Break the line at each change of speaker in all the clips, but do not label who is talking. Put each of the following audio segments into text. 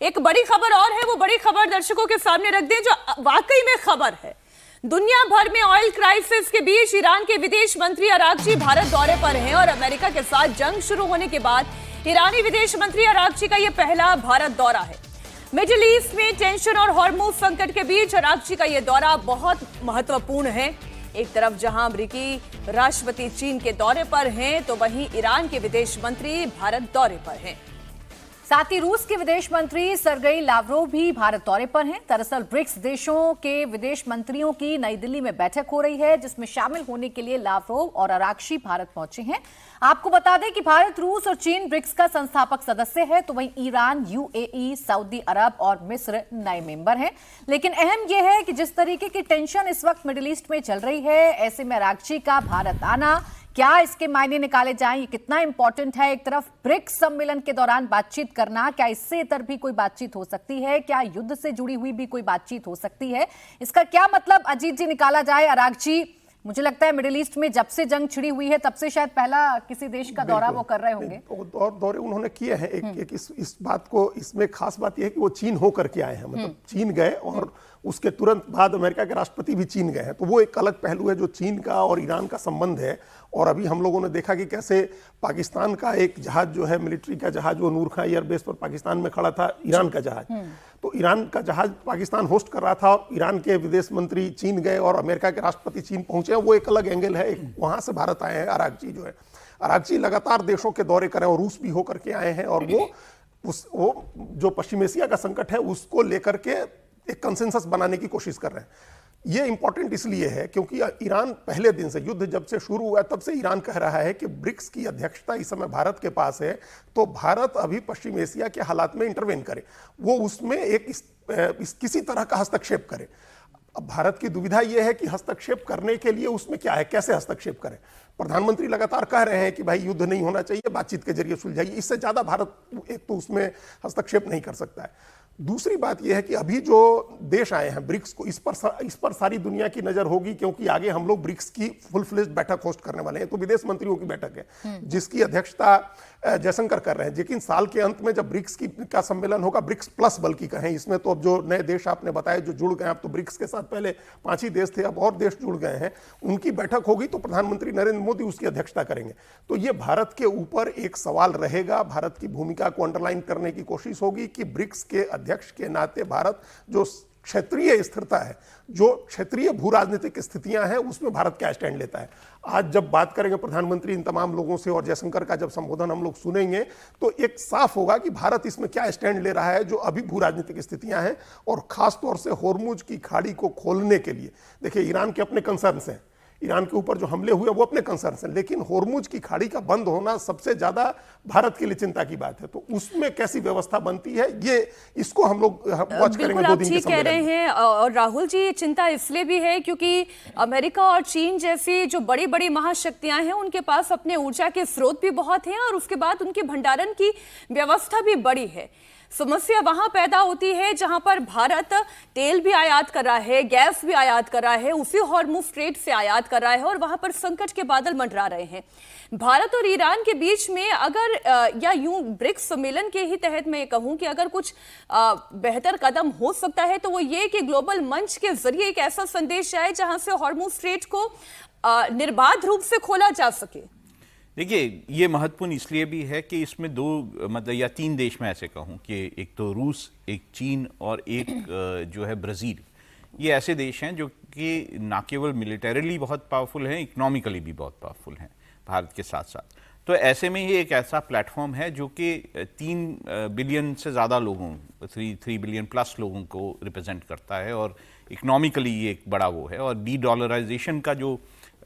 एक बड़ी खबर और है, वो बड़ी खबर दर्शकों के सामने रख दें जो वाकई में खबर है। दुनिया भर में ऑयल क्राइसिस के बीच ईरान के विदेश मंत्री अरागची भारत दौरे पर हैं और अमेरिका के साथ जंग शुरू होने के बाद ईरानी विदेश मंत्री अरागची का यह पहला भारत दौरा है। मिडिल ईस्ट में टेंशन और हॉर्मुज संकट के बीच अरागची का यह दौरा बहुत महत्वपूर्ण है। एक तरफ जहां अमेरिकी राष्ट्रपति चीन के दौरे पर हैं, तो वहीं ईरान के विदेश मंत्री भारत दौरे पर हैं।
साथ ही रूस के विदेश मंत्री सर्गेई लावरोव भी भारत दौरे पर हैं। दरअसल ब्रिक्स देशों के विदेश मंत्रियों की नई दिल्ली में बैठक हो रही है, जिसमें शामिल होने के लिए लावरोव और अरागची भारत पहुंचे हैं। आपको बता दें कि भारत, रूस और चीन ब्रिक्स का संस्थापक सदस्य है, तो वहीं ईरान, यूएई, सऊदी अरब और मिस्र नए मेंबर हैं। लेकिन अहम यह है कि जिस तरीके की टेंशन इस वक्त मिडिल ईस्ट में चल रही है, ऐसे में अरागची का भारत आना, क्या इसके मायने निकाले जाएं, ये कितना इंपॉर्टेंट है। एक तरफ ब्रिक्स सम्मेलन के दौरान बातचीत करना, क्या इससे इतर भी कोई बातचीत हो सकती है, क्या युद्ध से जुड़ी हुई भी कोई बातचीत हो सकती है, इसका क्या मतलब अजीत जी निकाला जाए। अरागची, मुझे लगता है मिडिल ईस्ट में जब से जंग छिड़ी हुई है तब से शायद पहला किसी देश का दौरा वो कर रहे होंगे।
और दौरे उन्होंने किए हैं। एक इस बात को, इसमें खास बात यह है कि वो चीन होकर के आए हैं, मतलब चीन गए और उसके तुरंत बाद अमेरिका के राष्ट्रपति भी चीन गए हैं। तो वो एक अलग पहलू है जो चीन का और ईरान का संबंध है। और अभी हम लोगों ने देखा कि कैसे पाकिस्तान का एक जहाज जो है, मिलिट्री का जहाज, वो नूर खां एयरबेस पर पाकिस्तान में खड़ा था, ईरान का जहाज। तो ईरान का जहाज पाकिस्तान होस्ट कर रहा था और ईरान के विदेश मंत्री चीन गए और अमेरिका के राष्ट्रपति चीन पहुंचे। वो एक अलग एंगल है। वहां से भारत आए हैं अरागची जो है। अरागची लगातार देशों के दौरे करें और रूस भी होकर के आए हैं और वो जो पश्चिम एशिया का संकट है उसको लेकर के एक कंसेंसस बनाने की कोशिश कर रहे हैं। ये इंपॉर्टेंट इसलिए है क्योंकि ईरान पहले दिन से, युद्ध जब से शुरू हुआ तब से ईरान कह रहा है कि ब्रिक्स की अध्यक्षता इस समय भारत के पास है, तो भारत अभी पश्चिम एशिया के हालात में इंटरवेन करे, वो उसमें किसी तरह का हस्तक्षेप करे। अब भारत की दुविधा यह है कि हस्तक्षेप करने के लिए उसमें क्या है, कैसे हस्तक्षेप करें। प्रधानमंत्री लगातार कह रहे हैं कि भाई युद्ध नहीं होना चाहिए, बातचीत के जरिए सुलझाइए। इससे ज्यादा भारत एक तो उसमें हस्तक्षेप नहीं कर सकता है। दूसरी बात यह है कि अभी जो देश आए हैं ब्रिक्स को, इस पर सारी दुनिया की नजर होगी, क्योंकि आगे हम लोग ब्रिक्स की फुल फ्लेज्ड बैठक होस्ट करने वाले हैं। तो विदेश मंत्रियों की बैठक है जिसकी अध्यक्षता जयशंकर कर रहे हैं। लेकिन साल के अंत में जब ब्रिक्स का सम्मेलन होगा, ब्रिक्स प्लस बल्कि कहें, इसमें तो अब जो नए देश आपने बताया जो जुड़ गए, अब तो ब्रिक्स के साथ पहले 5 ही देश थे, अब और देश जुड़ गए हैं, उनकी बैठक होगी तो प्रधानमंत्री नरेंद्र मोदी उसकी अध्यक्षता करेंगे। तो ये भारत के ऊपर एक सवाल रहेगा। भारत की भूमिका को अंडरलाइन करने की कोशिश होगी कि ब्रिक्स के अध्यक्ष के नाते भारत जो क्षेत्रीय स्थिरता है, जो क्षेत्रीय भू राजनीतिक स्थितियां हैं, उसमें भारत क्या स्टैंड लेता है। आज जब बात करेंगे प्रधानमंत्री इन तमाम लोगों से और जयशंकर का जब संबोधन हम लोग सुनेंगे, तो एक साफ होगा कि भारत इसमें क्या स्टैंड ले रहा है जो अभी भू राजनीतिक स्थितियां हैं। और खासतौर से होर्मुज की खाड़ी को खोलने के लिए, देखिए ईरान के अपने कंसर्न्स हैं, ईरान के ऊपर जो हमले हुए वो अपने कंसर्न हैं, लेकिन होर्मुज की खाड़ी का बंद होना सबसे ज्यादा भारत के लिए चिंता की बात है। तो उसमें कैसी व्यवस्था बनती है, ये इसको हम लोग वॉच करेंगे 2 दिन के
कह रहे हैं। और राहुल जी, ये चिंता इसलिए भी है क्योंकि अमेरिका और चीन जैसी जो बड़ी बड़ी महाशक्तियां हैं, उनके पास अपने ऊर्जा के स्रोत भी बहुत हैं और उसके बाद उनके भंडारण की व्यवस्था भी बड़ी है। समस्या वहां पैदा होती है जहां पर भारत तेल भी आयात कर रहा है, गैस भी आयात कर रहा है, उसी हॉर्मुज स्ट्रेट से आयात कर रहा है और वहां पर संकट के बादल मंडरा रहे हैं। भारत और ईरान के बीच में अगर या यूं ब्रिक्स सम्मेलन के ही तहत मैं कहूं कि अगर कुछ बेहतर कदम हो सकता है तो वो ये कि ग्लोबल मंच के जरिए एक ऐसा संदेश आए जहां से हॉर्मुज स्ट्रेट को निर्बाध रूप से खोला जा सके।
देखिए, ये महत्वपूर्ण इसलिए भी है कि इसमें 2 मतलब या 3 देश में ऐसे कहूँ कि एक तो रूस, एक चीन और एक जो है ब्राज़ील, ये ऐसे देश हैं जो कि ना केवल मिलिटरीली बहुत पावरफुल हैं, इकोनॉमिकली भी बहुत पावरफुल हैं भारत के साथ साथ। तो ऐसे में ये एक ऐसा प्लेटफॉर्म है जो कि 3 बिलियन से ज़्यादा लोगों, 3 बिलियन प्लस लोगों को रिप्रेजेंट करता है और इकोनॉमिकली ये एक बड़ा वो है। और डी-डॉलराइजेशन का जो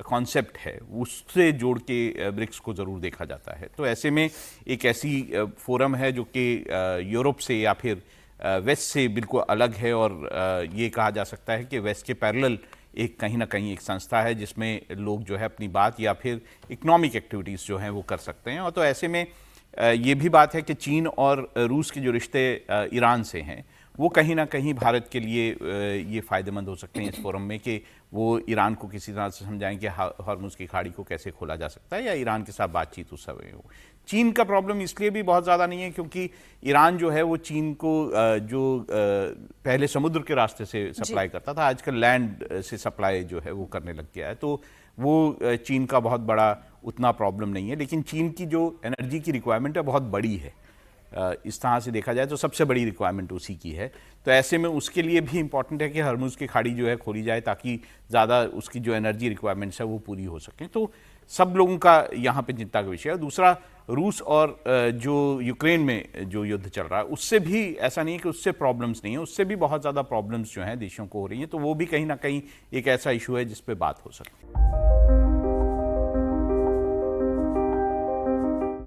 कॉन्सेप्ट है उससे जोड़ के ब्रिक्स को ज़रूर देखा जाता है। तो ऐसे में एक ऐसी फोरम है जो कि यूरोप से या फिर वेस्ट से बिल्कुल अलग है और ये कहा जा सकता है कि वेस्ट के पैरेलल एक कहीं ना कहीं एक संस्था है जिसमें लोग जो है अपनी बात या फिर इकोनॉमिक एक्टिविटीज़ जो हैं वो कर सकते हैं। और तो ऐसे में ये भी बात है कि चीन और रूस के जो रिश्ते ईरान से हैं वो कहीं ना कहीं भारत के लिए ये फायदेमंद हो सकते हैं इस फोरम में कि वो ईरान को किसी तरह से समझाएं कि हॉर्मुज की खाड़ी को कैसे खोला जा सकता है या ईरान के साथ बातचीत उस समय हो। चीन का प्रॉब्लम इसलिए भी बहुत ज़्यादा नहीं है क्योंकि ईरान जो है वो चीन को जो पहले समुद्र के रास्ते से सप्लाई करता था, आजकल लैंड से सप्लाई जो है वो करने लग गया है, तो वो चीन का बहुत बड़ा उतना प्रॉब्लम नहीं है। लेकिन चीन की जो एनर्जी की रिक्वायरमेंट है बहुत बड़ी है, इस तरह से देखा जाए तो सबसे बड़ी रिक्वायरमेंट उसी की है। तो ऐसे में उसके लिए भी इंपॉर्टेंट है कि हॉर्मुज की खाड़ी जो है खोली जाए ताकि ज़्यादा उसकी जो एनर्जी रिक्वायरमेंट्स है वो पूरी हो सकें। तो सब लोगों का यहाँ पे चिंता का विषय है। दूसरा, रूस और जो यूक्रेन में जो युद्ध चल रहा है उससे भी ऐसा नहीं है कि उससे प्रॉब्लम्स नहीं है, उससे भी बहुत ज़्यादा प्रॉब्लम्स जो हैं देशों को हो रही हैं, तो वो भी कहीं ना कहीं एक ऐसा इशू है जिस पे बात हो सकती है।